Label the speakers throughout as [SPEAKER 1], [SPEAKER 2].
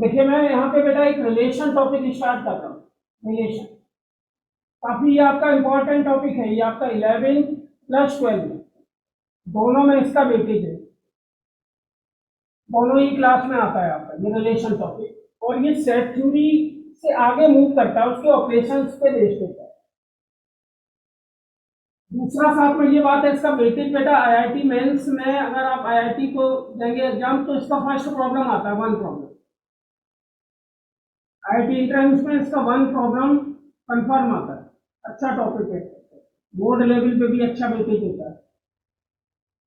[SPEAKER 1] देखिए मैं यहाँ पे बेटा एक रिलेशन टॉपिक स्टार्ट कर रहा हूँ। रिलेशन काफी ये आपका इंपॉर्टेंट टॉपिक है। ये आपका 11 प्लस 12 दोनों में इसका वेटेज है, दोनों ही क्लास में आता है आपका ये रिलेशन टॉपिक। और ये सेट थ्योरी से आगे मूव करता है, उसके ऑपरेशंस पे बेस्ड होता है। दूसरा साथ में ये बात है, इसका वेटेज बेटा आईआईटी मेंस में अगर आप आईआईटी को देंगे एग्जाम तो इसका फर्स्ट प्रॉब्लम आता है, वन प्रॉब्लम। आईआईटी एंट्रेंस में इसका वन प्रॉब्लम कंफर्म आता है। अच्छा टॉपिक है, बोर्ड लेवल पे भी अच्छा वेटेज होता है।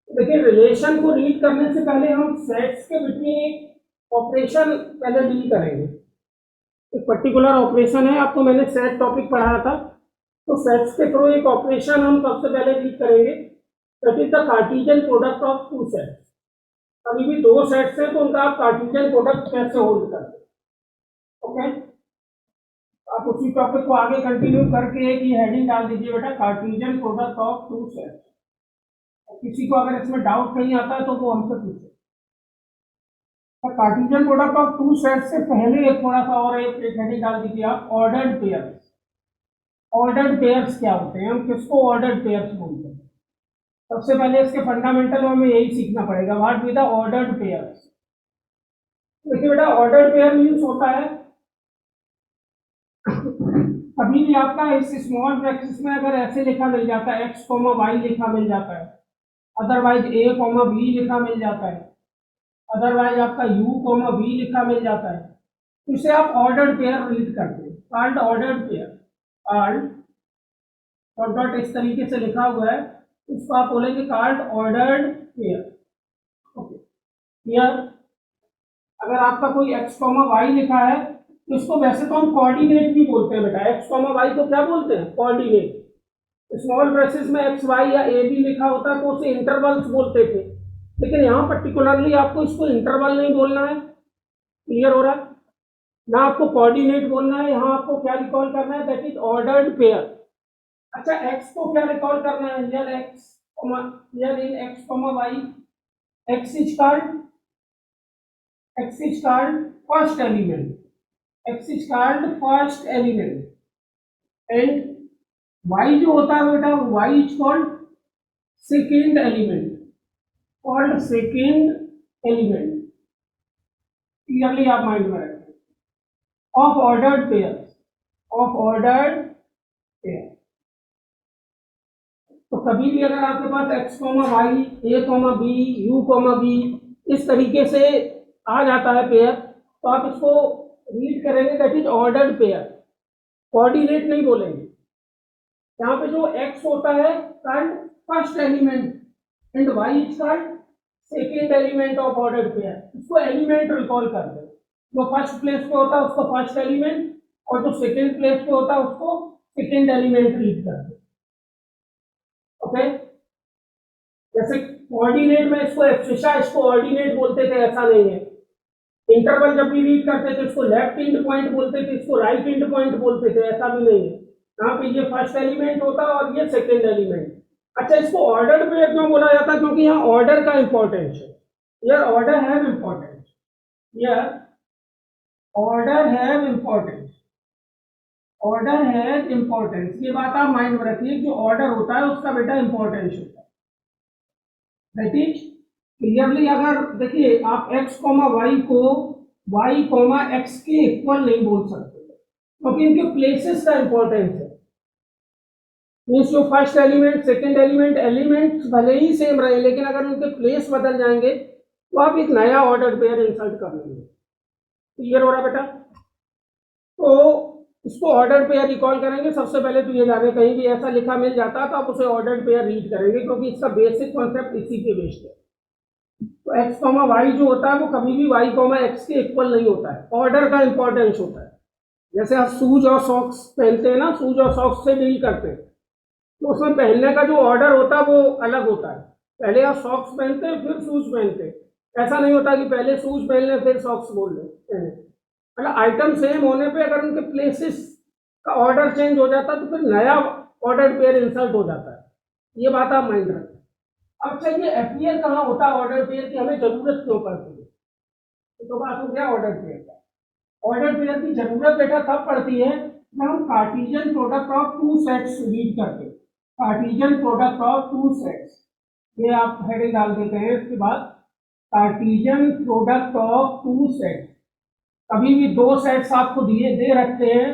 [SPEAKER 1] देखिए रिलेशन को रीड करने से पहले हम सेट्स के बिटवीन एक ऑपरेशन पहले डील करेंगे। एक पर्टिकुलर ऑपरेशन है, आपको मैंने सेट टॉपिक पढ़ाया था, तो सेट्स के थ्रू एक ऑपरेशन हम सबसे पहले रीड करेंगे, that is the Cartesian product of two sets. अभी भी दो सेट्स हैं तो उनका आप कार्टेशियन प्रोडक्ट कैसे होल्ड करते हैं। ओके, आप उसी टॉपिक को आगे कंटिन्यू करके एक ये हेडिंग डाल दीजिए बेटा, Cartesian product of two sets. किसी को अगर इसमें डाउट नहीं आता है तो वो हमसे पूछे। Cartesian product of two sets से पहले एक थोड़ा सा और एक हेडिंग डाल दीजिए आप, ऑर्डर्ड पेयर्स। ऑर्डर्ड पेयर्स क्या होते हैं, हम किसको ऑर्डर्ड पेयर्स बोलते हैं। सबसे पहले इसके फंडामेंटल में हमें यही सीखना पड़ेगा, what be the ordered pairs. देखिए बेटा ऑर्डर्ड पेयर मीन्स होता है कभी भी आपका इस स्मॉल ब्रैकेट्स में अगर ऐसे लिखा मिल जाता है एक्स कॉमा वाई लिखा मिल जाता है, अदरवाइज ए कॉमा बी लिखा मिल जाता है, अदरवाइज आपका यू कॉमा बी लिखा मिल जाता है, तो इसे आप ऑर्डर्ड पेयर रीड करते हैं, called ordered pair. Called dot dot इस तरीके से लिखा हुआ है, उसको आप बोलेंगे called ordered pair. Okay clear. अगर आपका कोई एक्स कॉमा वाई लिखा है तो इसको वैसे तो हम कोऑर्डिनेट भी बोलते हैं बेटा, एक्स कॉमा वाई को क्या बोलते हैं, कोऑर्डिनेट। स्मॉल ब्रेसेस में एक्स वाई या ए बी लिखा होता है तो उसे इंटरवल्स बोलते थे, लेकिन यहाँ पर्टिकुलरली आपको इसको इंटरवल नहीं बोलना है। क्लियर हो रहा है ना, आपको कोऑर्डिनेट बोलना है। यहाँ आपको क्या रिकॉल करना है, दैट इज ऑर्डर्ड पेयर। अच्छा एक्स को क्या रिकॉल करना है, here X here in X comma Y, X is called first element, x is called first element and y जो होता है बेटा y is called second element, clearly आप माइंड में रखें। ऑफ ऑर्डर्ड पेयर, तो कभी भी अगर आपके पास x comma Y, A comma B, U comma B इस तरीके से आ जाता है पेयर, तो आप इसको रीड करेंगे that is ordered pair, coordinate नहीं बोलेंगे। यहाँ पे जो x होता है called first element and y is called second element of ordered pair. इसको एलिमेंट रिकॉल करते हैं, जो फर्स्ट प्लेस पे होता है उसको फर्स्ट एलिमेंट और जो सेकेंड प्लेस पे होता है उसको सेकेंड एलिमेंट रीड करते हैं। ओके, जैसे कोऑर्डिनेट में इसको हमेशा इसको ऑर्डिनेट बोलते थे, ऐसा नहीं है। इंटरवल जब भी रीड करते थे इसको लेफ्ट इंड पॉइंट बोलते थे, इसको राइट इंड पॉइंट बोलते थे, ऐसा भी नहीं है। यहाँ पे ये फर्स्ट एलिमेंट होता है और ये सेकेंड एलिमेंट। अच्छा इसको ऑर्डर पेयर क्यों बोला जाता है, क्योंकि यहाँ ऑर्डर का इंपॉर्टेंस है। Here order have importance, here order have importance, order have importance. ये बात आप माइंड में रखिए, जो ऑर्डर होता है उसका बेटा इंपॉर्टेंस होता है। दैट इज क्लियरली, अगर देखिए आप x कॉमा वाई को y कॉमा एक्स के इक्वल नहीं बोल सकते, क्योंकि इनके प्लेसेस का इंपॉर्टेंस है। मीन्स जो फर्स्ट एलिमेंट सेकेंड एलिमेंट भले ही सेम रहे, लेकिन अगर उनके प्लेस बदल जाएंगे तो आप एक नया ऑर्डर पेयर इंसर्ट कर लेंगे। क्लियर हो रहा बेटा। तो इसको ऑर्डर पेयर रिकॉल करेंगे। सबसे पहले तो ये जाने, कहीं भी ऐसा लिखा मिल जाता तो आप उसे ऑर्डर पेयर रीड करेंगे, क्योंकि इसका बेसिक कॉन्सेप्ट इसी के बेस्ड है। तो x कॉमा वाई जो होता है वो कभी भी y कॉमा एक्स के इक्वल नहीं होता है, ऑर्डर का इंपॉर्टेंस होता है। जैसे आप शूज और सॉक्स पहनते हैं ना, शूज और सॉक्स से डील करते हैं, तो उसमें पहनने का जो ऑर्डर होता है वो अलग होता है। पहले आप सॉक्स पहनते हैं फिर शूज पहनते हैं, ऐसा नहीं होता कि पहले शूज पहन लें फिर सॉक्स बोल लें। मतलब आइटम सेम होने पे अगर उनके प्लेसेस का ऑर्डर चेंज हो जाता है तो फिर नया ऑर्डर पेयर इंसर्ट हो जाता है। ये बात आप माइंड रखें। अब चाहिए अपीयर कहाँ होता है ऑर्डर पेयर की, हमें जरूरत क्यों पड़ती है, तो बात हो गया ऑर्डर पेयर का। ऑर्डर पेयर की जरूरत बेटा तब पड़ती है जब हम Cartesian product of two sets read करते हैं। Cartesian product of two sets, ये आप हेडिंग डाल देते हैं इसके बाद, Cartesian product of two sets. कभी भी दो सेट्स आपको दिए दे रखते हैं,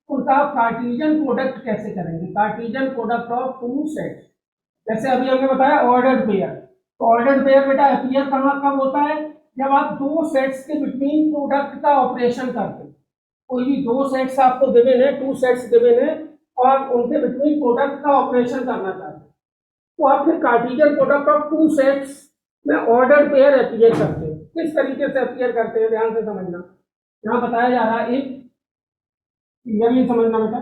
[SPEAKER 1] उनका आप कार्टेशियन प्रोडक्ट कैसे करेंगे? Cartesian product of two sets, जैसे अभी हमने बताया ऑर्डर्ड पेयर। तो ऑर्डर्ड पेयर बेटा अपीयर कहाँ कब होता है? जब आप दो सेट्स के बिटवीन प्रोडक्ट का ऑपरेशन करते हैं। कोई भी दो सेट्स आपको गिवन है, टू सेट्स गिवन है, और उनके बिटवीन प्रोडक्ट का ऑपरेशन करना चाहते हैं, तो आप फिर Cartesian product of two sets में ऑर्डर्ड पेयर अपीयर करते हैं। किस तरीके से अपीयर करते हैं ध्यान से समझना। यहाँ बताया जा रहा है, एक क्लियरली समझना बेटा।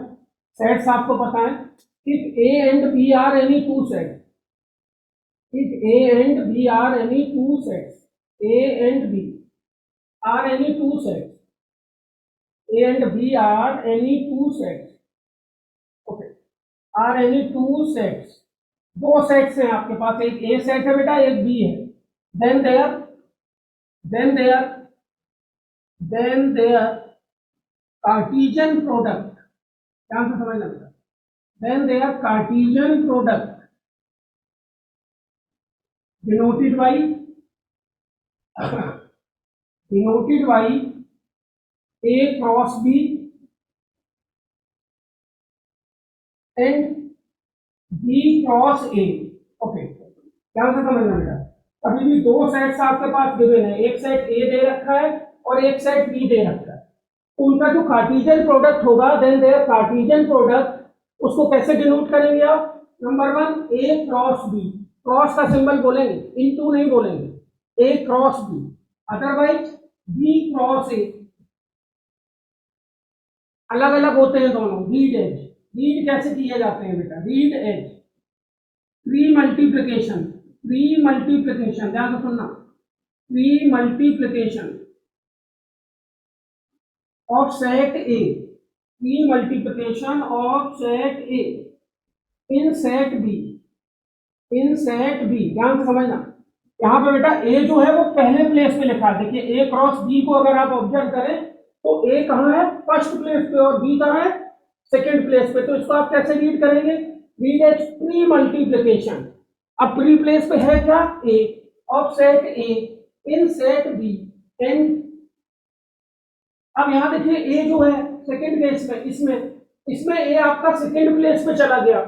[SPEAKER 1] सेट्स आपको पता है, if A and B are any two sets, if A and B are any two sets, A and B are any two sets, A and B are any two sets, okay, are any two sets, दो sets हैं आपके पास, एक A set है बेटा, एक B है, then their Cartesian product, ध्यान से समझना बेटा, then their Cartesian product denoted by A cross B and B cross A, okay, ध्यान से समझना बेटा। अभी भी दो सेट्स आपके पास गिवन है, एक सेट A दे रखा है और एक सेट B दे रखा है, उनका जो कार्टेशियन प्रोडक्ट होगा, देन देयर कार्टेशियन प्रोडक्ट, उसको कैसे डिनोट करेंगे आप? Number one, A cross B, cross का सिंबल बोलेंगे, इनटू नहीं बोलेंगे, A cross B, otherwise B cross A, अलग अलग होते हैं दोनों। रीड एज, रीड कैसे किए जाते हैं बेटा? रीड एज, प्री मल्टीप्लिकेशन, ध्यान से सुनना, pre multiplication of set A, pre multiplication of set A in set B, ध्यान से समझना। यहाँ पे बेटा A जो है वो पहले प्लेस पे लिखा है, देखिए A क्रॉस B को अगर आप ऑब्जर्व करें तो A कहाँ है? फर्स्ट प्लेस पे, और B कहाँ है? सेकंड प्लेस पे। तो इसको आप कैसे रीड करेंगे? Read as pre multiplication. अब प्री प्लेस पे है क्या? A of set A in set B and, अब यहाँ देखिए A जो है सेकंड प्लेस पे, इसमें A आपका सेकंड प्लेस पे चला गया,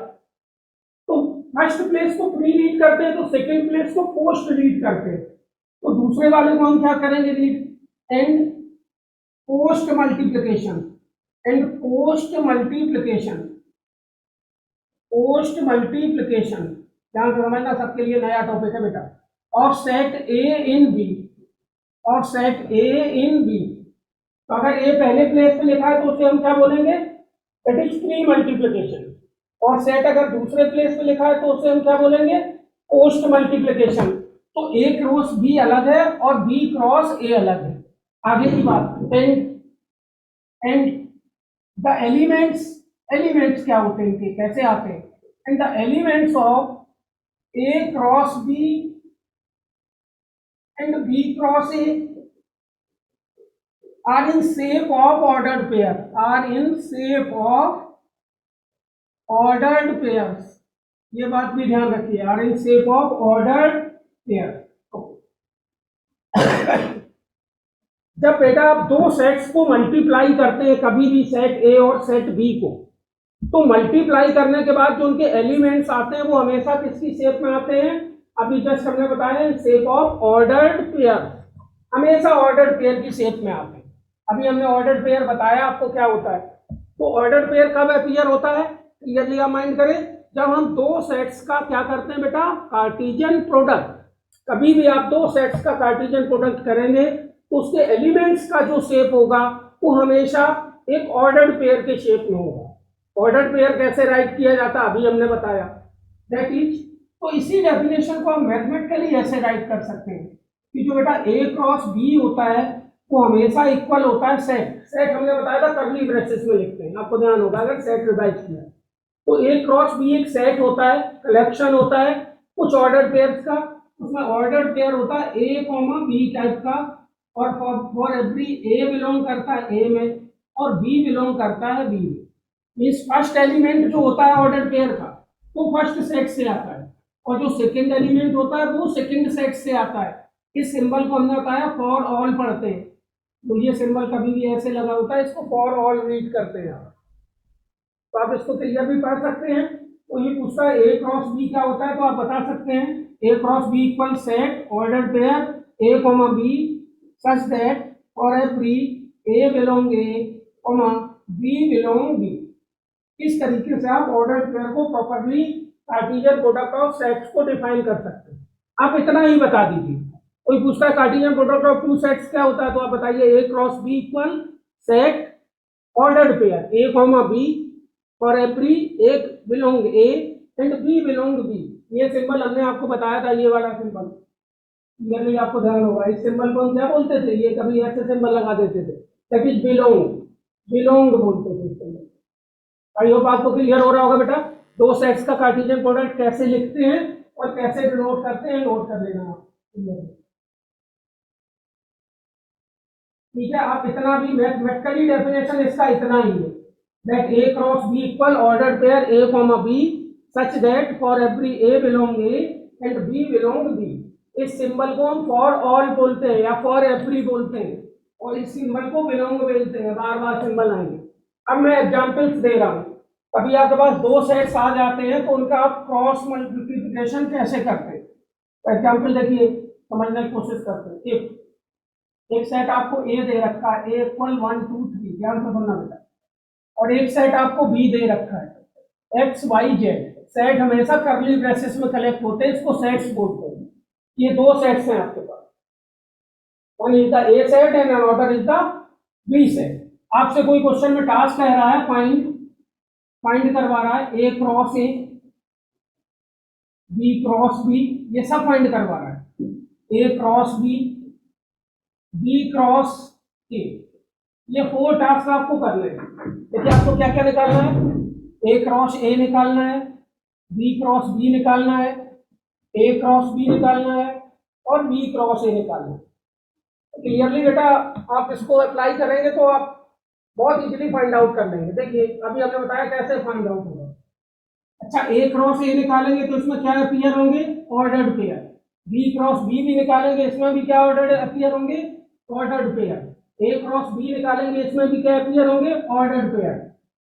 [SPEAKER 1] तो फर्स्ट प्लेस को प्री रीड करते हैं, तो सेकंड प्लेस को पोस्ट रीड करते हैं, तो दूसरे वाले को हम क्या करेंगे? रीड एंड पोस्ट मल्टीप्लिकेशन, ध्यान से समझना, सबके लिए नया टॉपिक है बेटा। Of set A in B, तो अगर A पहले प्लेस पे लिखा है तो उसे हम क्या बोलेंगे? That is pre multiplication. और सेट अगर दूसरे प्लेस पे लिखा है तो उसे हम क्या बोलेंगे? Post multiplication. तो A क्रॉस B अलग है और B क्रॉस A अलग है। आगे की बात, एंड द एलिमेंट्स क्या होते हैं, कैसे आते हैं? And the elements of A cross B and B cross A are in shape of ordered pair, ये बात भी ध्यान रखिए, are in shape of ordered pair। जब बेटा आप दो सेट्स को मल्टीप्लाई करते हैं, कभी भी सेट A और सेट B को, तो मल्टीप्लाई करने के बाद जो उनके एलिमेंट्स आते हैं वो हमेशा किसकी शेप में आते हैं? अभी जस्ट हमने बताया, शेप ऑफ ऑर्डर्ड पेयर, हमेशा ऑर्डर्ड पेयर की शेप में आते हैं। अभी हमने ऑर्डर्ड पेयर बताया आपको क्या होता है। तो ऑर्डर्ड पेयर कब अपीयर होता है? क्लियरली आप माइंड करें, जब हम दो सेट्स का क्या करते हैं बेटा? Cartesian product. कभी भी आप दो सेट्स का कार्टेशियन प्रोडक्ट करेंगे तो उसके एलिमेंट्स का जो शेप होगा वो हमेशा एक ऑर्डर्ड पेयर के शेप में होगा। ऑर्डर्ड पेयर कैसे राइट किया जाता है अभी हमने बताया, दैट इज, तो इसी डेफिनेशन को हम मैथमेटिकली ऐसे राइट कर सकते हैं कि जो बेटा A क्रॉस B होता है वो हमेशा इक्वल होता है सेट हमने बताया था कर्ली ब्रेसेस में लिखते हैं, आपको ध्यान होगा अगर सेट रिवाइज किया। तो A क्रॉस B एक सेट होता है, कलेक्शन होता है कुछ ऑर्डर पेयर्स का, उसमें ऑर्डर पेयर होता है A, B टाइप का, और फॉर एवरी ए बिलोंग करता है ए में और बी बिलोंग करता है बी में। मीन्स फर्स्ट एलिमेंट जो होता है ऑर्डर पेयर का वो फर्स्ट सेट से आता है और जो सेकंड एलिमेंट होता है वो सेकंड सेट से आता है। इस सिंबल को हमने बताया फॉर ऑल पढ़ते हैं, तो ये सिंबल कभी भी ऐसे लगा होता है, इसको फॉर ऑल रीड करते हैं। तो आप इसको क्लियर भी पढ़ सकते हैं। तो ये पूछता है ए क्रॉस बी क्या होता है, तो आप बता सकते हैं A cross B equal set order pair A comma B such that for every A belong A comma B belong B. इस तरीके से आप ऑर्डर पेयर को properly Cartesian product of sets को डिफाइन कर सकते हैं। आप इतना ही बता दीजिए। कोई पूछता है Cartesian product of two sets क्या होता है, तो आप बताइए A cross B equal set ordered pair A comma B for every A belong A and B belong B. ये सिंबल हमने आपको बताया था, ये वाला सिंबल क्लियरली आपको ध्यान होगा। इस सिंबल को हम क्या बोलते थे, ये कभी ऐसे सिंबल लगा देते थे, दैट इज बिलोंग, बिलोंग बोलते थे इस सिंबल। आई होप आपको क्लियर हो रहा होगा बेटा। दो सेट्स का कार्टेशियन प्रोडक्ट कैसे लिखते हैं और कैसे डिनोट करते हैं, नोट कर लेना आप। ठीक है, आप इतना भी मैथमेटिकली डेफिनेशन इसका इतना ही है, that A cross B equal order pair A comma B such that for every A belong A and B belong B. इस सिंबल को हम फॉर ऑल बोलते हैं या फॉर एवरी बोलते हैं और इस सिंबल को बिलोंग बोलते हैं, बार बार सिंबल आएंगे। अब मैं एग्जांपल्स दे रहा हूँ। कभी आपके पास दो सेट्स आ जाते हैं तो उनका आप क्रॉस मल्टीप्लिकेशन कैसे करते हैं, तो एग्जाम्पल देखिए, समझने की कोशिश करते हैं। एक सेट आपको ए दे रखा है, ए इक्वल 1 2 3, ध्यान से सुनना बेटा, और एक सेट आपको बी दे रखा है एक्स वाई जेड। सेट हमेशा कर्ली ब्रेसेस में कलेक्ट होते हैं, इसको सेट्स बोलते हैं। ये दो सेट्स हैं आपके पास, one is the A set and another is the B set. आपसे कोई क्वेश्चन में टास्क कह रहा है फाइंड, फाइंड करवा रहा है A cross A B cross B, ये सब फाइंड करवा रहा है। A cross B cross A, ये 4 टास्क आपको करने हैं। देखिए आपको क्या क्या निकालना है, ए क्रॉस ए निकालना है, बी क्रॉस बी निकालना है, ए क्रॉस बी निकालना है और बी क्रॉस ए निकालना है। क्लियरली बेटा आप इसको अप्लाई करेंगे तो आप बहुत इजीली फाइंड आउट कर लेंगे। देखिए अभी हमने बताया कैसे फाइंड आउट होगा। अच्छा, ए क्रॉस ए निकालेंगे तो इसमें क्या अपीयर होंगे, ordered pair. B cross B भी निकालेंगे, इसमें भी क्या ऑर्डर्ड अपीयर होंगे, ordered pair. A cross B निकालेंगे, इसमें भी क्या अपीयर होंगे, ordered pair.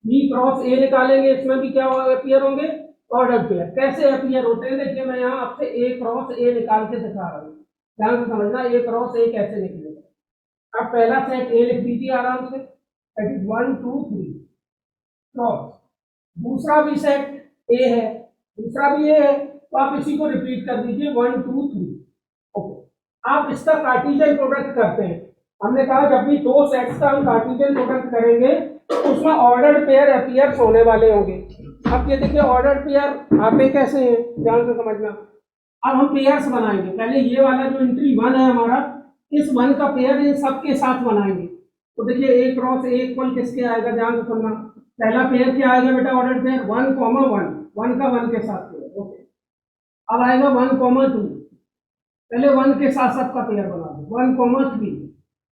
[SPEAKER 1] B cross A निकालेंगे, इसमें भी क्या अपीयर होंगे, ऑर्डर्ड पेयर। कैसे अपीयर होते हैं देखिए, मैं यहाँ आपसे ए क्रॉस ए निकाल के दिखा रहा हूँ, ध्यान से समझना ए क्रॉस ए कैसे निकलेगा। अब पहला सेट ए लिख दीजिए आराम से, दैट इज 1 2 3 क्रॉस। दूसरा भी सेट ए है, दूसरा भी ए है, तो आप इसी को रिपीट कर दीजिए 1 2 3। ओके, आप इसका कार्टेशियन प्रोडक्ट करते हैं। हमने कहा जब भी दो सेट्स का हम कार्टेशियन प्रोडक्ट करेंगे तो उसमें ऑर्डर्ड पेयर अपीयर्स होने वाले होंगे। अब ये देखिए ऑर्डर्ड पेयर आते कैसे हैं, ध्यान से समझना। अब हम पेयर्स बनाएंगे, पहले ये वाला जो एंट्री 1 है हमारा, इस 1 का पेयर इन सबके साथ बनाएंगे। तो देखिए ए क्रॉस ए इक्वल किसके आएगा, ध्यान से सुनना। पहला पेयर क्या आएगा बेटा, ऑर्डर्ड पेयर 1 1 1 का 1 के साथ पेयर। ओके, अब आएगा 1 2, पहले 1 के साथ सबका पेयर बना दो, 1 3।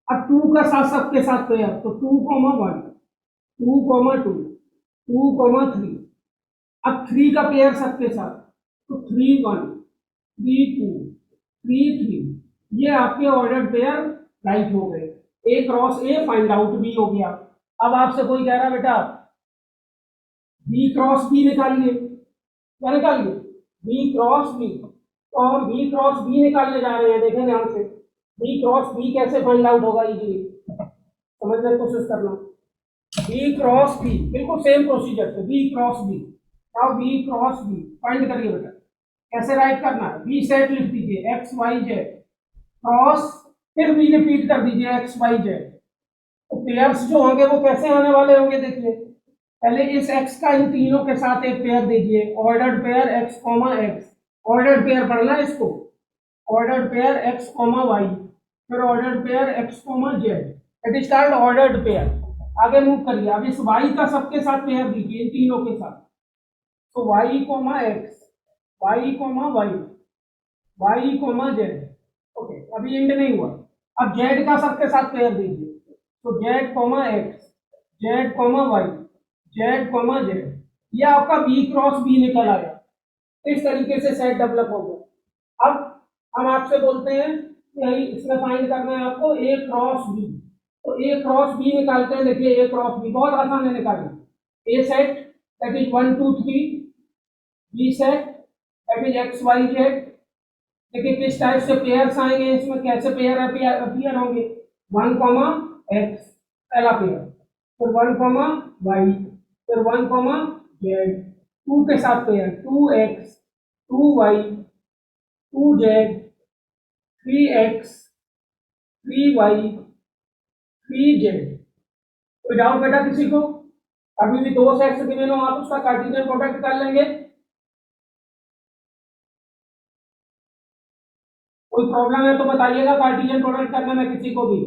[SPEAKER 1] अब 2 का साथ सबके साथ पेयर, तो 2 1 2 2 2 3। अब 3 का पेयर सबके साथ, तो 3 1 3 2 3 3। ये आपके ऑर्डर्ड पेयर राइट हो गए। ए क्रॉस ए फाइंड आउट भी हो गया। अब आपसे कोई कह रहा बेटा बी क्रॉस बी निकालिए, क्या निकालिए, बी क्रॉस बी। तो हम बी क्रॉस बी निकालने जा रहे हैं, देखें ध्यान से। बी क्रॉस बी कैसे फाइंड आउट होगा, इजीली समझने की कोशिश करना। बी क्रॉस बी, बिल्कुल सेम प्रोसीजर से, बी क्रॉस बी। अब बी क्रॉस बी फाइंड करिए बेटा, कैसे राइट करना है, बी सेट लिख दीजिए एक्स वाई जेड क्रॉस, फिर बी रिपीट कर दीजिए एक्स वाई जेड। तो पेयर्स जो होंगे वो कैसे आने वाले होंगे, देखिए पहले इस x का इन तीनों के साथ एक पेयर दीजिए, ordered pair x x, ordered pair पढ़ना है इसको, ऑर्डर्ड पेयर x y, फिर ordered pair x z, it is called ordered pair. आगे मूव करिए, अब इस y का सबके साथ पेयर दीजिए इन तीनों के साथ, तो y x y z। Okay, अभी एंड नहीं हुआ। अब जेड का सबके साथ पेयर दीजिए, तो Z comma X, Z comma Y, Z comma Z, ये आपका बी क्रॉस बी निकल आया। इस तरीके से सेट डेवलप हो गया। अब हम आपसे बोलते हैं यही इसमें फाइंड करना है आपको ए क्रॉस बी, तो ए क्रॉस बी निकालते हैं। देखिए ए क्रॉस बी बहुत आसान है निकालना। A set that is 1 2 3, B set that is X Y Z. देखिए किस टाइप से पेयर्स आएंगे इसमें, कैसे पेयर अपीयर होंगे। 1 कॉमा एक्स पहला पेयर, फिर 1 कॉमा वाई, फिर 1 कॉमा जेड, 2 के साथ pair 2x 2y 2z 3x 3y 3z। कोई डाउट बेटा किसी को? अभी भी दो सेट्स गिवन हो, आप उसका कार्टेशियन प्रोडक्ट कर लेंगे। कोई प्रॉब्लम है तो बताइएगा कार्टेशियन प्रोडक्ट करने में किसी को भी।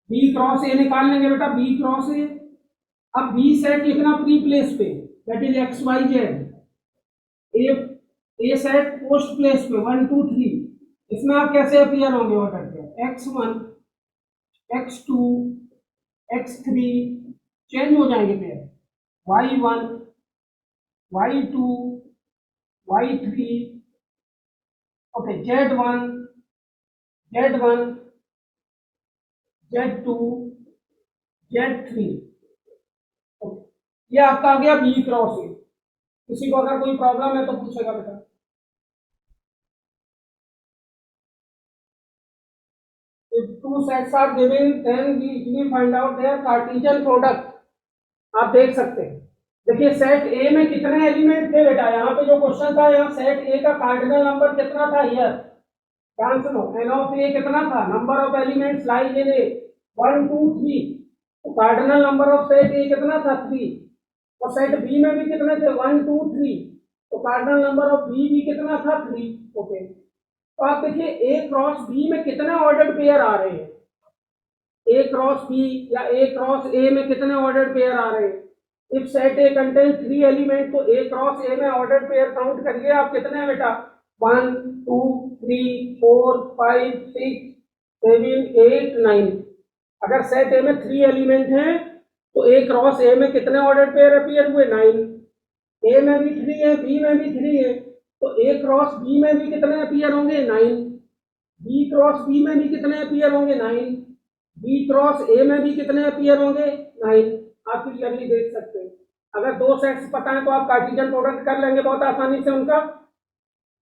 [SPEAKER 1] बी क्रॉस ए निकाल लेंगे बेटा, बी क्रॉस ए। अब बी सेट लिखना प्री प्लेस पे, that is X Y Z. A set post place पे 1 2 3, इसमें आप कैसे अपीयर होंगे ऑर्डर पे, x1 x2 x3 चेंज हो जाएंगे pair, y1 y2 y3, okay z1 z1 z2 z3। ये आपका आ गया बी क्रॉस ए। किसी को अगर कोई प्रॉब्लम है तो पूछेगा बेटा। If two sets are given, then we easily find out their Cartesian product। आप देख सकते हैं। देखिए सेट ए में कितने एलिमेंट थे बेटा, यहाँ पे जो क्वेश्चन था, यहाँ सेट ए का कार्डिनल नंबर कितना था, हियर ध्यान सुनो, एन ऑफ ए कितना था, number of elements lies in A 1 2 3, तो cardinal number of set A कितना था 3। और सेट बी में भी कितने थे 1 2 3, तो कार्डिनल नंबर ऑफ बी भी कितना था 3। ओके, तो आप देखिए ए क्रॉस बी में कितने ऑर्डर्ड पेयर आ रहे हैं, ए क्रॉस बी या ए क्रॉस ए में कितने ऑर्डर्ड पेयर आ रहे हैं। If set A contain 3 element, तो ए क्रॉस ए में ऑर्डर्ड पेयर काउंट करिए आप कितने हैं बेटा, 1 2 3 4 5 6 7 8 9। अगर सेट ए में 3 एलिमेंट हैं तो ए क्रॉस ए में कितने ऑर्डर्ड पेयर अपीयर हुए, 9। ए में भी 3 है, बी में भी 3 है, तो ए क्रॉस बी में भी कितने अपीयर होंगे, 9। बी क्रॉस बी में भी कितने अपीयर होंगे, 9। बी क्रॉस ए में भी कितने अपीयर होंगे, 9। आप क्लियरली देख सकते हैं। अगर दो सेट्स पता है तो आप कार्टेशियन प्रोडक्ट कर लेंगे बहुत आसानी से उनका।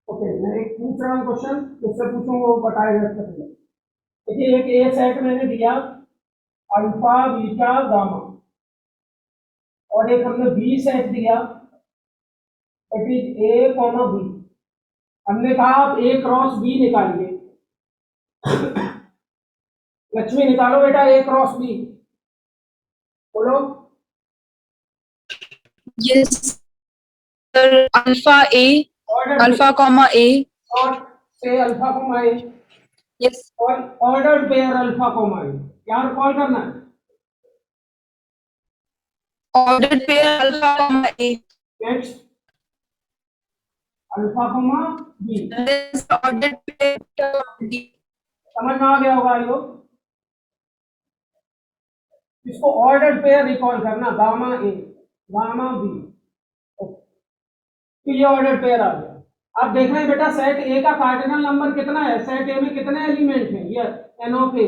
[SPEAKER 1] ओके, मैं एक पूछ रहा हूँ क्वेश्चन, जिससे पूछूंगा वो बताएगा। देखिए एक ए सेट मैंने दिया अल्फा बीटा गामा, और एक हमने बी सेट दिया that is A comma B. हमने कहा आप ए क्रॉस बी निकालिए। लक्ष्मी निकालो बेटा ए क्रॉस बी, बोलो।
[SPEAKER 2] Yes sir, alpha A, alpha comma A,
[SPEAKER 1] और से अल्फा कॉमा ए,
[SPEAKER 2] यस,
[SPEAKER 1] और order pair alpha comma A, क्या कॉल करना है,
[SPEAKER 2] order pair alpha comma A,
[SPEAKER 1] next alpha comma B.
[SPEAKER 2] Order pair B.
[SPEAKER 1] समझ में आ गया होगा लोग, इसको ऑर्डर पेयर रिकॉल करना, गामा ए गामा बी। तो ये ऑर्डर पेयर आ गया। आप देख रहे हैं बेटा सेट ए का कार्डिनल नंबर कितना है, सेट ए में कितने एलिमेंट हैं, ये N of A,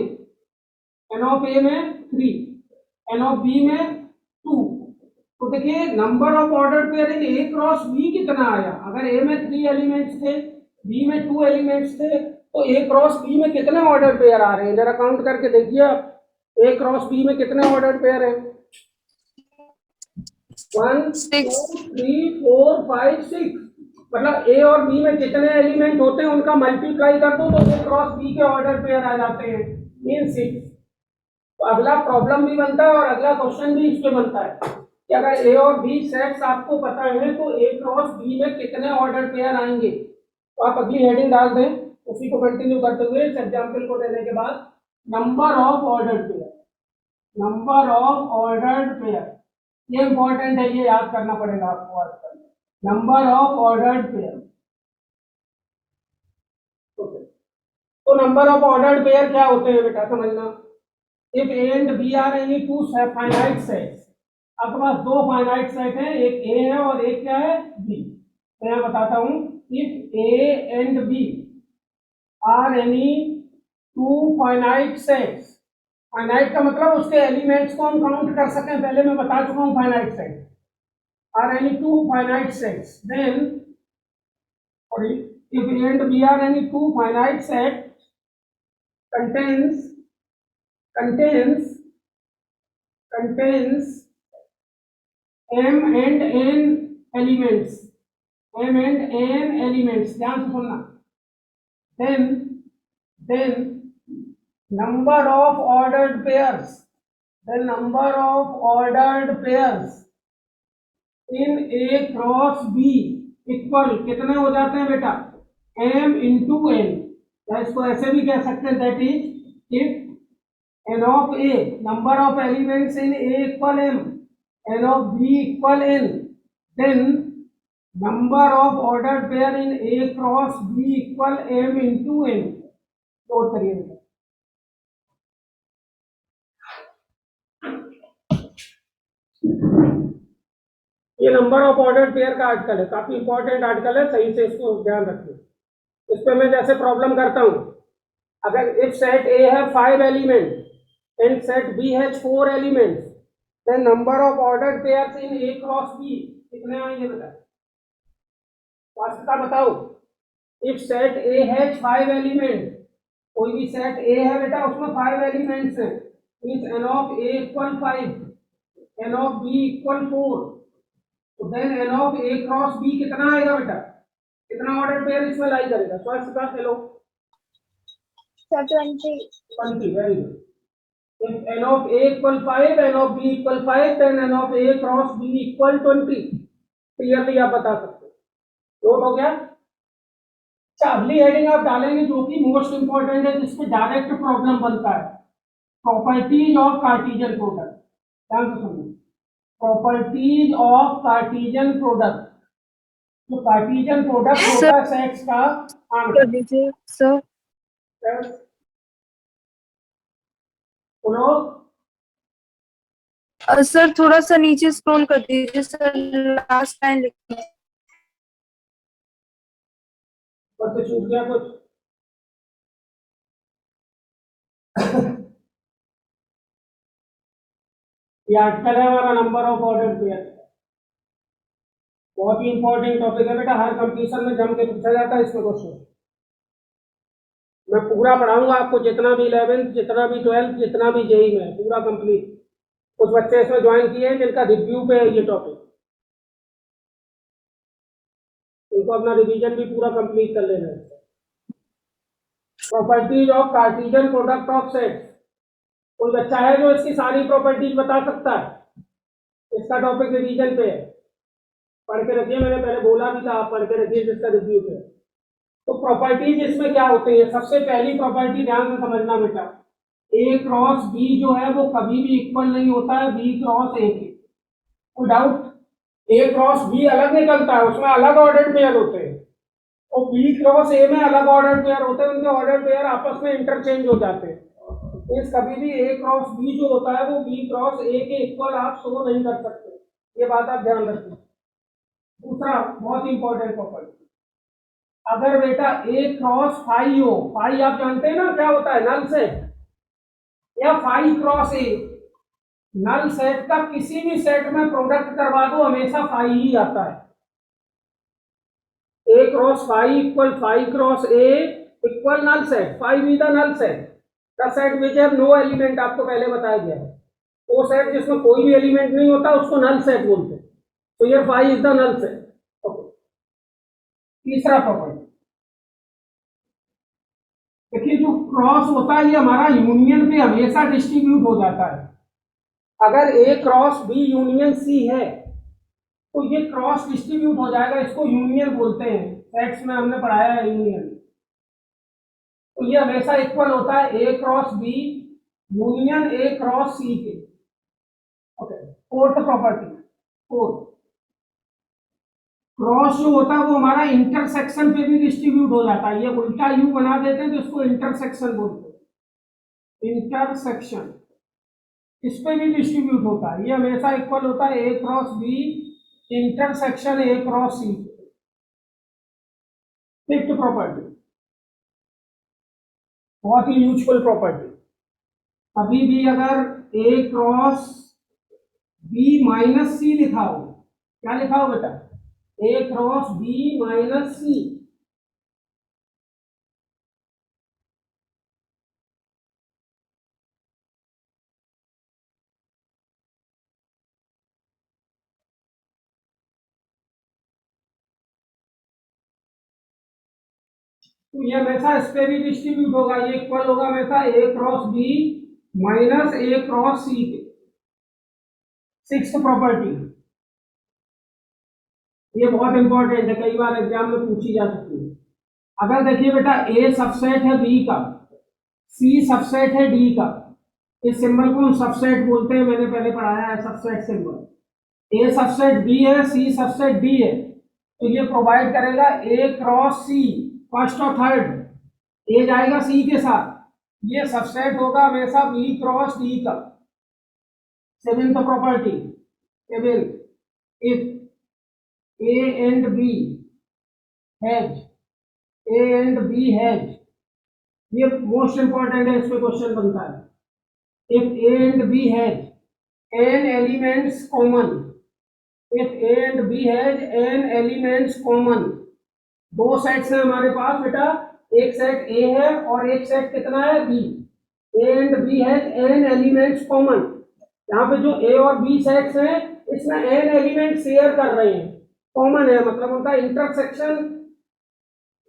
[SPEAKER 1] N of A में 3, एन ऑफ बी में 2। तो देखिए number of order pair in A cross B कितना आया। अगर ए में 3 एलिमेंट्स थे, बी में 2 एलिमेंट्स थे, तो ए क्रॉस बी में कितने ऑर्डर पेयर आ रहे हैं, जरा काउंट करके देखिए आप। ए क्रॉस बी में कितने ऑर्डर पेयर है, 1 2 3 4 5 6। मतलब ए और बी में जितने एलिमेंट होते हैं उनका मल्टीप्लाई कर दो तो ए क्रॉस बी के ऑर्डर पेयर आ जाते हैं, मीन 6। तो अगला प्रॉब्लम भी बनता है और अगला क्वेश्चन भी इस पे बनता है कि अगर ए और बी सेट्स आपको पता है तो ए क्रॉस बी में कितने ऑर्डर पेयर आएंगे। तो आप अगली हेडिंग डाल दें, उसी को कंटिन्यू करते हुए इस एग्जाम्पल को देने के बाद, number of order pair, number of ordered pair, ये इंपॉर्टेंट है, ये याद करना पड़ेगा आपको आजकल, नंबर ऑफ ऑर्डर्ड पेयर। तो नंबर ऑफ ऑर्डर्ड पेयर क्या होते हैं बेटा, समझना। If A and B are any two finite sets, आपके पास दो फाइनाइट सेट है, एक ए है और एक क्या है, बी। मैं यहाँ बताता हूँ, if A and B are any two finite sets, finite का मतलब उसके एलिमेंट्स को हम काउंट कर सकें, पहले मैं बता चुका हूँ finite set, are any two finite sets, then और if A and B are any two finite set contains m and n elements, m and n elements, ध्यान से सुनना, then number of ordered pairs, the number of ordered pairs in A cross B equal कितने हो जाते हैं बेटा, m into n, या इसको ऐसे भी कह सकते हैं, that is if n of a number of elements in a equal m, n of b equal n, then number of ordered pair in a cross b equal m into n। Note करिए, ये number of ordered pair का article है, काफी important article है, सही से इसको ध्यान रखिए। इस पे मैं जैसे प्रॉब्लम करता हूं, अगर इफ सेट ए है 5 element and set B has 4 elements, then number of ordered pairs in A cross B कितने आएंगे बेटा, वास्तविकता बताओ। If set A has 5 element, कोई भी सेट ए है बेटा, उसमें 5 एलिमेंट्स हैं, means n of A equal 5, n of B equal 4, तो then n of a cross b कितना आएगा बेटा, कितना ऑर्डर पेयर इसमें लाई करेगा, फर्स्ट का hello
[SPEAKER 3] sir 20।
[SPEAKER 1] Very good. If n of a equal 5, n of b equal 5, then n of a cross b equal 20, clearly आप बता सकते हो। नोट हो गया। अच्छा, अगली हेडिंग आप डालेंगे जो कि मोस्ट इंपॉर्टेंट है, जिसपे डायरेक्ट प्रॉब्लम बनता है, प्रॉपर्टीज ऑफ कार्टेशियन प्रोडक्ट। ध्यान से सुनिए, प्रॉपर्टीज ऑफ कार्टेशियन प्रोडक्ट। जो कार्टेशियन प्रोडक्ट होता है सेट्स का,
[SPEAKER 2] कर दीजिए सर।
[SPEAKER 1] बोलो
[SPEAKER 2] सर थोड़ा सा नीचे स्क्रॉल कर दीजिए सर, लास्ट लाइन लिखिए।
[SPEAKER 1] और तो छूट गया कुछ। ये आर्टिकल है हमारा नंबर ऑफ ऑर्डर पेयर, बहुत ही इंपॉर्टेंट टॉपिक है बेटा, हर कंपटीशन में जम के पूछा जाता है इसमें क्वेश्चन। मैं पूरा पढ़ाऊंगा आपको, जितना भी 11th, जितना भी 12th, जितना भी जेई में, पूरा कंप्लीट। कुछ बच्चे इसमें ज्वाइन किए हैं जिनका रिव्यू पे है ये टॉपिक, उनको अपना रिवीजन भी पूरा कंप्लीट कर लेना है। Properties of Cartesian product of sets, कोई बच्चा है जो इसकी सारी प्रॉपर्टीज बता सकता है, इसका टॉपिक रिवीजन पे है, पढ़ के रखिए, मैंने पहले बोला भी था आप पढ़ के रखिए जिसका रिव्यू पे। तो प्रॉपर्टीज इसमें क्या होती है, सबसे पहली प्रॉपर्टी ध्यान से समझना बेटा, ए क्रॉस बी जो है वो कभी भी इक्वल नहीं होता है बी क्रॉस ए के, कोई डाउट। ए क्रॉस बी अलग निकलता है, उसमें अलग ऑर्डर पेयर होते हैं, और बी क्रॉस ए में अलग ऑर्डर पेयर होते हैं, उनके ऑर्डर पेयर आपस में इंटरचेंज हो जाते हैं। इस कभी भी ए क्रॉस बी जो होता है वो बी क्रॉस ए के इक्वल आप शो नहीं कर सकते, ये बात आप ध्यान रखिए। दूसरा बहुत इंपॉर्टेंट प्रॉपर्टी, अगर बेटा ए क्रॉस फाई हो, फाई आप जानते हैं ना क्या होता है, नल सेट, या phi cross A, null set का किसी भी सेट में प्रोडक्ट करवा दो हमेशा फाई ही आता है। A cross phi equal phi cross A equal null set, phi be the null set, the set which have no element, आपको पहले बताया गया है। वो सेट जिसमें कोई भी एलिमेंट नहीं होता उसको नल सेट बोलते हैं, तो ये phi is the null set. Okay, तीसरा प्रॉपर्टी देखिए, जो क्रॉस होता है ये हमारा यूनियन पे हमेशा डिस्ट्रीब्यूट हो जाता है। अगर A cross B union C है तो ये क्रॉस डिस्ट्रीब्यूट हो जाएगा, इसको यूनियन बोलते हैं, सेट्स में हमने पढ़ाया है यूनियन। तो ये हमेशा इक्वल होता है A cross B union A cross C के। Okay, fourth property, fourth cross जो होता है वो हमारा इंटरसेक्शन पे भी डिस्ट्रीब्यूट हो जाता है, ये उल्टा यू बना देते हैं तो इसको इंटरसेक्शन बोलते हैं, इंटरसेक्शन इस पे भी डिस्ट्रीब्यूट होता है, ये हमेशा इक्वल होता है A cross B intersection A cross C, fifth property, बहुत ही यूजफुल प्रॉपर्टी। अभी भी अगर A cross B minus C लिखा हो, क्या लिखा हो बेटा, A cross B minus C, तो ये हमेशा इस पे भी डिस्ट्रीब्यूट होगा, ये इक्वल होगा हमेशा ए क्रॉस बी माइनस ए क्रॉस सी के। सिक्स्थ प्रॉपर्टी, ये बहुत इंपॉर्टेंट है, कई बार एग्जाम में पूछी जा सकती है। अगर देखिए बेटा ए सबसेट है बी का, सी सबसेट है डी का, इस सिंबल को हम सबसेट बोलते हैं, मैंने पहले पढ़ाया है सबसेट सिंबल। ए सबसेट बी है, सी सबसेट डी है, तो ये प्रोवाइड करेगा ए क्रॉस सी, फर्स्ट और थर्ड, ए जाएगा सी के साथ, ये सबसेट होगा हमेशा बी क्रॉस डी का। Seventh property, if A and B has, A and B has, ये मोस्ट इंपॉर्टेंट है, इस पे क्वेश्चन बनता है। If A and B has n elements common, if A and B has n elements common, दो sets हैं हमारे पास बेटा, एक सेट A है और एक सेट कितना है B, A and B has n elements common, यहाँ पे जो A और B सेट्स हैं इसमें n एलिमेंट शेयर कर रहे हैं, कॉमन है, मतलब उनका इंटरसेक्शन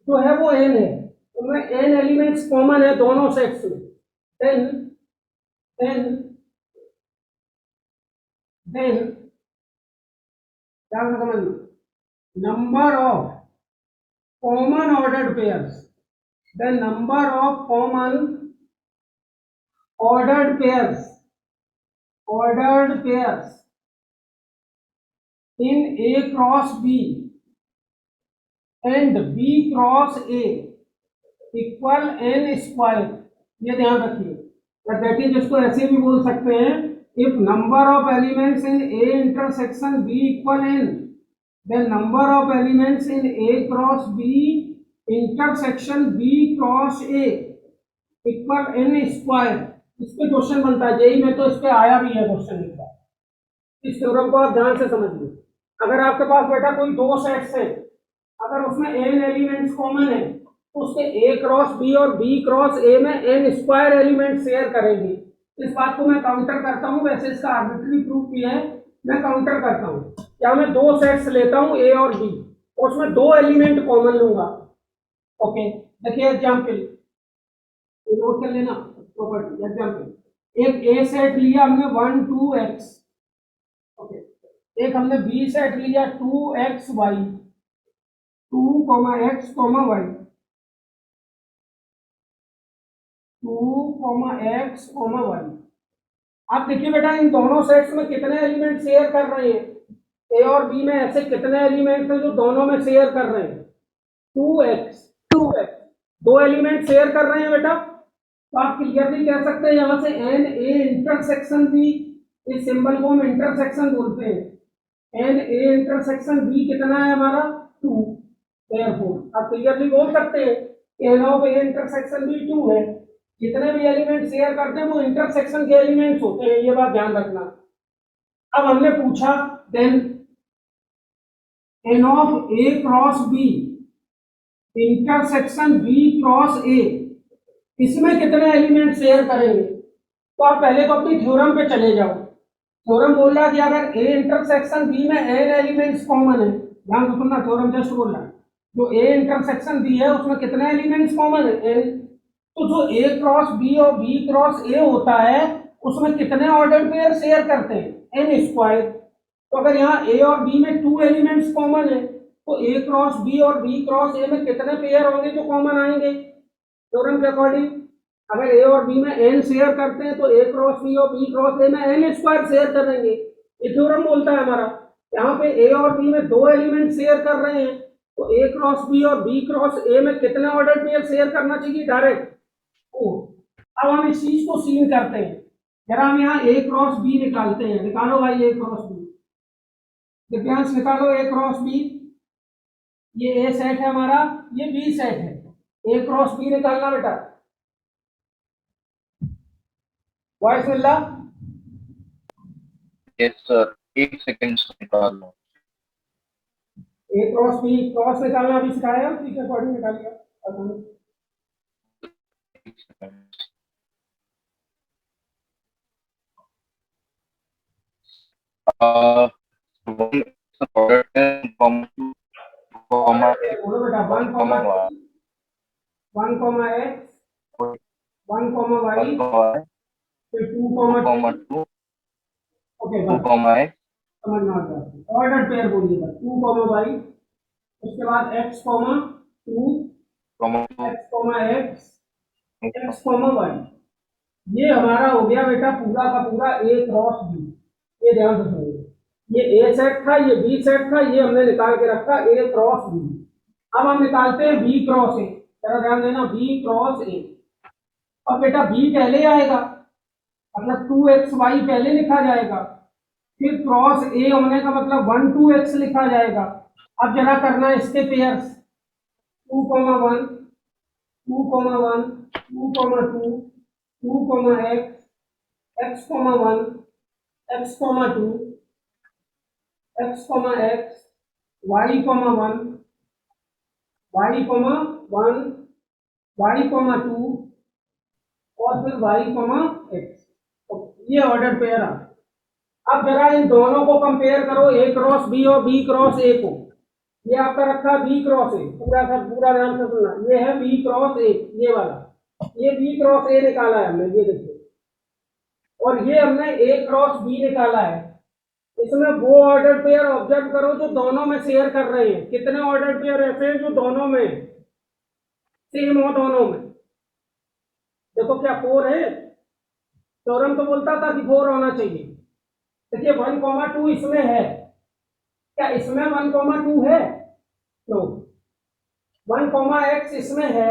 [SPEAKER 1] जो है वो n है, उनमें n एलिमेंट्स कॉमन है दोनों सेट्स में, देन क्या समझ, number of common ordered pairs, the number of common ordered pairs in A cross B and B cross A equal n square, ये ध्यान रखिए, दैट इज इसको ऐसे भी बोल सकते हैं, if number of elements in A intersection B equal n, then number of elements in A cross B intersection B cross A equal n square. इस पे क्वेश्चन बनता है जेई में, तो इस पे आया भी है क्वेश्चन लिखा, इस थ्योरम को आप ध्यान से समझिए। अगर आपके पास बेटा कोई दो सेट्स है, अगर उसमें n एलिमेंट्स कॉमन है, तो उसके a क्रॉस b और b क्रॉस a में n स्क्वायर एलिमेंट शेयर करेंगे। इस बात को मैं काउंटर करता हूं, वैसे इसका आर्बिट्ररी प्रूफ भी है, मैं काउंटर करता हूं, क्या मैं दो सेट्स लेता हूं a और b, और उसमें दो एलिमेंट कॉमन लूंगा। ओके, देखिए एग्जाम्पल नोट कर लेना, प्रॉपर्टी एग्जाम्पल, एक a सेट लिया हमने 1 2x, ओके, एक हमने बी सेट लिया 2xy, 2x, y, 2x, y। आप देखिए बेटा इन दोनों सेट्स में कितने एलिमेंट शेयर कर रहे हैं, ए और बी में ऐसे कितने एलिमेंट हैं जो दोनों में शेयर कर रहे हैं, 2x, दो एलिमेंट शेयर कर रहे हैं बेटा, तो आप क्लियरली कह सकते हैं यहां से एन ए इंटरसेक्शन बी, इस सिंबल को हम इंटरसेक्शन बोलते हैं, एन ए इंटरसेक्शन बी कितना है हमारा 2, देयरफॉर आप क्लियरली बोल सकते हैं n of A intersection B 2 है, जितने भी एलिमेंट शेयर करते हैं वो इंटरसेक्शन के एलिमेंट्स होते हैं, ये बात ध्यान रखना। अब हमने पूछा then n of A cross B intersection B cross A, इसमें कितने एलिमेंट शेयर करेंगे, तो आप पहले तो अपनी थ्योरम पे चले जाओ। थ्योरम बोल रहा है कि अगर ए इंटरसेक्शन बी में n एलिमेंट्स कॉमन है, ध्यान रखो ना, थ्योरम जस्ट बोल रहा है जो ए इंटरसेक्शन बी है उसमें कितने एलिमेंट्स कॉमन है n, तो जो ए क्रॉस बी और बी क्रॉस ए होता है उसमें कितने ऑर्डर पेयर शेयर करते हैं n स्क्वायर, तो अगर यहाँ ए और बी में 2 एलिमेंट्स कॉमन है तो ए क्रॉस बी और बी क्रॉस ए में कितने पेयर होंगे जो कॉमन आएंगे थ्योरम के अकॉर्डिंग, अगर ए और बी में n शेयर करते हैं तो ए क्रॉस बी और बी क्रॉस ए में n स्क्वायर शेयर करेंगे, ये थ्योरम बोलता है हमारा। यहाँ पे ए और बी में दो एलिमेंट शेयर कर रहे हैं, तो ए क्रॉस बी और बी क्रॉस ए में कितने ऑर्डर पेयर शेयर करना चाहिए डायरेक्ट? ओ, अब हम इस चीज को सीन करते हैं, जरा हम यहाँ ए क्रॉस बी निकालते हैं। निकालो भाई ए क्रॉस बी, दिव्यांश निकालो ए क्रॉस बी। ये ए सेट है हमारा, ये बी सेट है, ए क्रॉस बी निकालना बेटा। वॉइस मिल रहा?
[SPEAKER 4] यस सर, एक सेकंड निकाल लो।
[SPEAKER 1] ए क्रॉस बी क्रॉस निकालना अभी सिखाया, ठीक है, अकॉर्डिंग निकालिए।
[SPEAKER 4] एक सेकंड। वन प्रोडक्ट है
[SPEAKER 1] बोलो बेटा, 1 कॉमा एक्स, 1 कॉमा वाई, फिर 2 कॉमा 2। ओके,
[SPEAKER 4] 2 कॉमा एक्स,
[SPEAKER 1] समझना होगा। ऑर्डर पेयर बोलिएगा, 2 कॉमा वाई, उसके बाद x comma 2, x comma x comma y. ये हमारा हो गया बेटा पूरा का पूरा ए क्रॉस बी। ये ध्यान से सुनिए, ये ए सेट था, ये बी सेट था, ये हमने निकाल के रखा ए क्रॉस बी। अब हम निकालते हैं बी क्रॉस ए, जरा ध्यान देना, बी क्रॉस ए। अब बेटा बी पहले आएगा, मतलब 2xy पहले लिखा जाएगा, फिर क्रॉस ए होने का मतलब 1 2x लिखा जाएगा। अब जरा करना इसके pairs, 2 comma 1, 2 comma 1, 2 comma 2, 2 comma x, x comma 1, x comma 2, x comma x, y comma 1, y comma 1, y comma 2 और फिर वाई कॉमा एक्स। ये ऑर्डर पेयर आ। अब जरा इन दोनों को कंपेयर करो, ए क्रॉस बी और बी क्रॉस ए को। ये आपका रखा बी क्रॉस ए, पूरा का पूरा ध्यान से सुनना, ये है बी क्रॉस ए, ये वाला, ये बी क्रॉस ए निकाला है हमने, ये देखिए, और ये हमने ए क्रॉस बी निकाला है। इसमें वो ऑर्डर पेयर ऑब्जर्व करो जो दोनों में शेयर कर रहे हैं। कितने ऑर्डर पेयर ऐसे हैं जो दोनों में सेम हो? दोनों में देखो, क्या 4 है? थ्योरम तो बोलता था कि 4 होना चाहिए। देखिए 1 कॉमा 2 इसमें है, क्या इसमें 1 कॉमा 2 है? नो। 1 कॉमा एक्स इसमें है,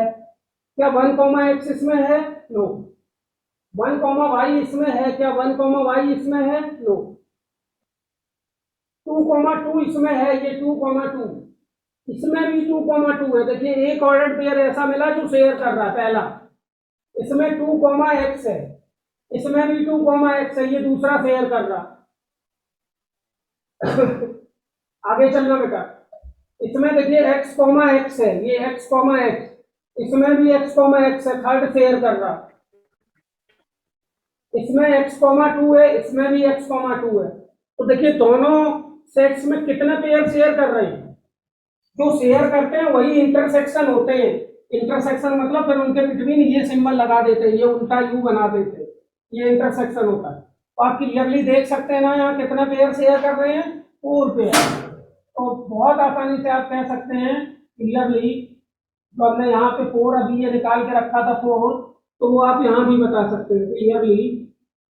[SPEAKER 1] क्या 1 कॉमा एक्स इसमें है? नो। 1 कॉमा वाई इसमें है, क्या 1 कॉमा वाई इसमें है? नो। 2 कॉमा 2 इसमें है, ये 2 कॉमा 2, इसमें भी 2 कॉमा 2 है। देखिए एक ऑर्डर पेयर ऐसा मिला जो शेयर कर रहा है। पहला इसमें 2 कॉमा एक्स है, इसमें भी 2 कॉमा एक्स है, ये दूसरा शेयर कर रहा। आगे चलना बेटा, इसमें देखिए x कॉमा एक्स है, ये x कॉमा एक्स, इसमें भी x कॉमा एक्स है, थर्ड शेयर कर रहा। इसमें x कॉमा 2 है, इसमें भी x कॉमा 2 है। तो देखिए दोनों सेट्स में कितने पेयर शेयर कर रहे हैं? जो शेयर करते हैं वही इंटरसेक्शन होते हैं। इंटरसेक्शन मतलब फिर उनके बिटवीन ये सिंबल लगा देते हैं, ये उल्टा यू बना देते हैं, ये इंटरसेक्शन होता है। तो आप क्लियरली देख सकते हैं ना, यहाँ कितने पेयर शेयर कर रहे हैं? 4 पेयर। तो बहुत आसानी से आप कह सकते हैं क्लियरली, जो हमने यहाँ पे 4 अभी ये निकाल के रखा था 4, तो वो आप यहाँ भी बता सकते हैं clearly,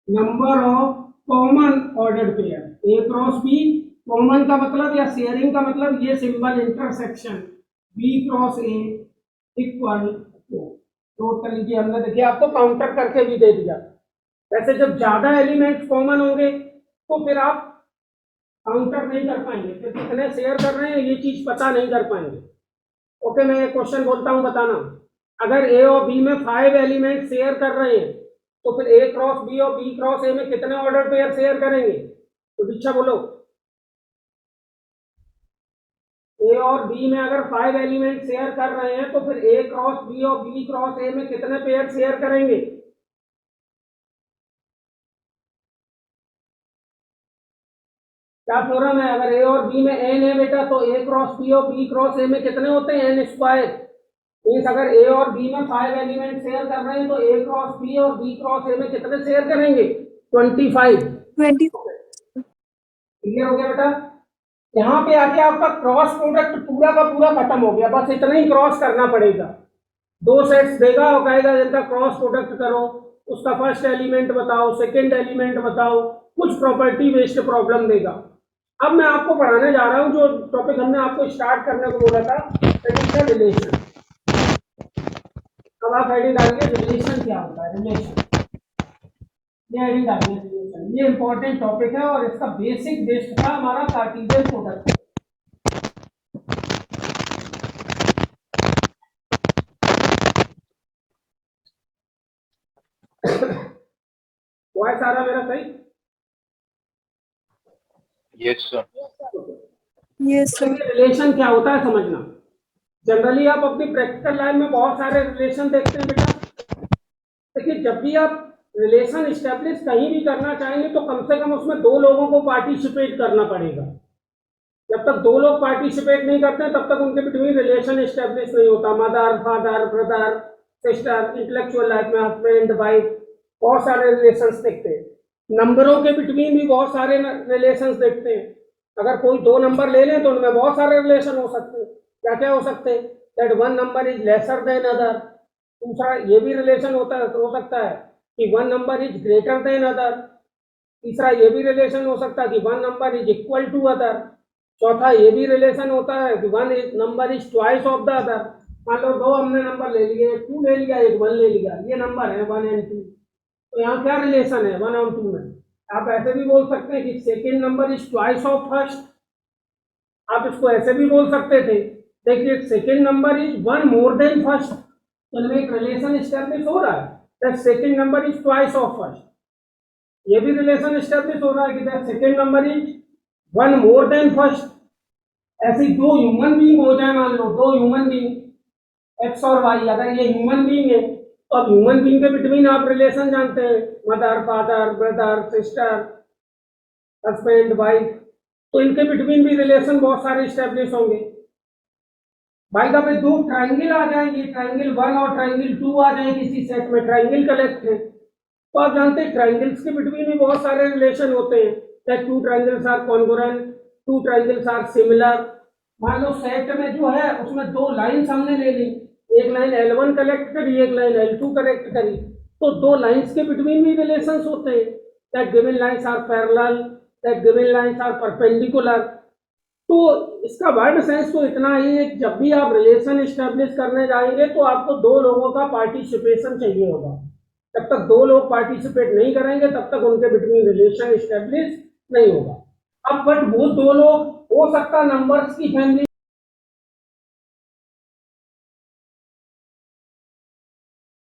[SPEAKER 1] number of common ordered pair A cross B. Common का मतलब या शेयरिंग का मतलब ये symbol intersection B cross A equal total की हमने देखिए आपको काउंटर करके भी दे दिया। वैसे जब ज्यादा एलिमेंट्स कॉमन होंगे तो फिर आप काउंटर नहीं कर पाएंगे, फिर कितने शेयर कर रहे हैं ये चीज पता नहीं कर पाएंगे। ओके, मैं एक क्वेश्चन बोलता हूँ, बताना। अगर ए और बी में 5 एलिमेंट शेयर कर रहे हैं तो फिर ए क्रॉस बी और बी क्रॉस ए में कितने ऑर्डर पेयर शेयर करेंगे? तो दीक्षा बोलो, ए और बी में अगर 5 एलिमेंट शेयर कर रहे हैं तो फिर ए क्रॉस बी और बी क्रॉस ए में कितने पेयर शेयर करेंगे? क्या थ्योरम है? अगर ए और बी में एन है बेटा तो ए क्रॉस बी और बी क्रॉस ए में कितने होते हैं? N square. मीन्स अगर ए और बी में 5 एलिमेंट शेयर कर रहे हैं तो ए क्रॉस बी और बी क्रॉस ए में कितने शेयर करेंगे? 25। क्लियर हो गया बेटा? यहाँ पे आके आपका क्रॉस प्रोडक्ट पूरा का पूरा खत्म हो गया, बस इतना ही क्रॉस करना पड़ेगा। 2 सेट्स देगा और कहेगा जिनका क्रॉस प्रोडक्ट करो, उसका फर्स्ट एलिमेंट बताओ, सेकंड एलिमेंट बताओ, कुछ प्रॉपर्टी बेस्ड प्रॉब्लम देगा। अब मैं आपको पढ़ाने जा रहा हूँ जो टॉपिक हमने आपको स्टार्ट करने को बोला था, रिलेशन। अब आप हेडिंग डालिए रिलेशन क्या होता है, रिलेशन। ये हेडिंग डालिए रिलेशन, ये इंपॉर्टेंट टॉपिक है और इसका बेसिक बेस था हमारा कार्टेशियन प्रोडक्ट। वॉइस आ रहा मेरा सही?
[SPEAKER 4] Yes, sir.
[SPEAKER 2] Yes, sir.
[SPEAKER 1] Relation क्या होता है समझना। जनरली आप अपनी प्रैक्टिकल लाइफ में बहुत सारे रिलेशन देखते हैं बेटा। देखिए, जब भी आप रिलेशन स्टैब्लिश कहीं भी करना चाहेंगे तो कम से कम उसमें दो लोगों को पार्टिसिपेट करना पड़ेगा। जब तक दो लोग पार्टिसिपेट नहीं करते तब तक उनके बिटवीन रिलेशन स्टैब्लिश नहीं होता। Mother, father, brother, sister, intellectual life में आप फ्रेंड, वाइफ, बहुत सारे रिलेशंस देखते हैं। नंबरों के बिटवीन भी बहुत सारे रिलेशंस देखते हैं। अगर कोई दो नंबर ले लें तो उनमें बहुत सारे रिलेशन हो सकते हैं। क्या क्या हो सकते हैं? That one number is lesser than other. दूसरा ये भी रिलेशन हो सकता है कि one number is greater than other. तीसरा ये भी रिलेशन हो सकता है कि one number is equal to other. चौथा ये भी रिलेशन होता है कि one number is twice of the other. मान लो दो हमने नंबर ले लिए, एक 2 ले लिया, एक 1 ले लिया, ये नंबर है 1 एंड 2। तो यहाँ क्या रिलेशन है 1 और 2 में? आप ऐसे भी बोल सकते हैं कि second number is twice of first. आप इसको ऐसे भी बोल सकते थे, देखिए second number is 1 more than first. तो इनमें एक रिलेशन एस्टेब्लिश हो रहा है that second number is twice of first. ये भी रिलेशन एस्टेब्लिश हो रहा है कि that second number is 1 more than first. ऐसे दो ह्यूमन बीइंग हो जाए, मान लो दो ह्यूमन बीइंग एक्स और वाई, अगर ये ह्यूमन बीइंग है तो अब ह्यूमन बीइंग के बिटवीन आप रिलेशन जानते हैं, mother, father, brother, sister, husband, wife. तो इनके बिटवीन भी रिलेशन बहुत सारे स्टैब्लिश होंगे। भाई का दो ट्राइंगल आ जाएंगे, ट्राइंगल 1 और ट्राइंगल 2 आ जाए किसी सेट में, ट्राइंगल कलेक्ट है तो आप जानते हैं ट्राइंगल्स के बिटवीन भी बहुत सारे रिलेशन होते हैं। That 2 triangles are congruent, 2 triangles are similar. मान लो सेट में जो है उसमें दो लाइन्स हमने ले ली, एक लाइन L1 कलेक्ट करी, एक लाइन L2 कलेक्ट करी, तो दो लाइन्स के बिटवीन भी रिलेशंस होते हैं। That given lines are parallel, that given lines are perpendicular. तो इसका वर्ड सेंस तो इतना ही है कि जब भी आप रिलेशन एस्टेब्लिश करने जाएंगे तो आपको दो लोगों का पार्टिसिपेशन चाहिए होगा। जब तक दो लोग पार्टिसिपेट नहीं करेंगे तब तक उनके बिटवीन रिलेशन एस्टेब्लिश नहीं होगा। अब बट वो दो लोग हो सकता नंबर्स की फैमिली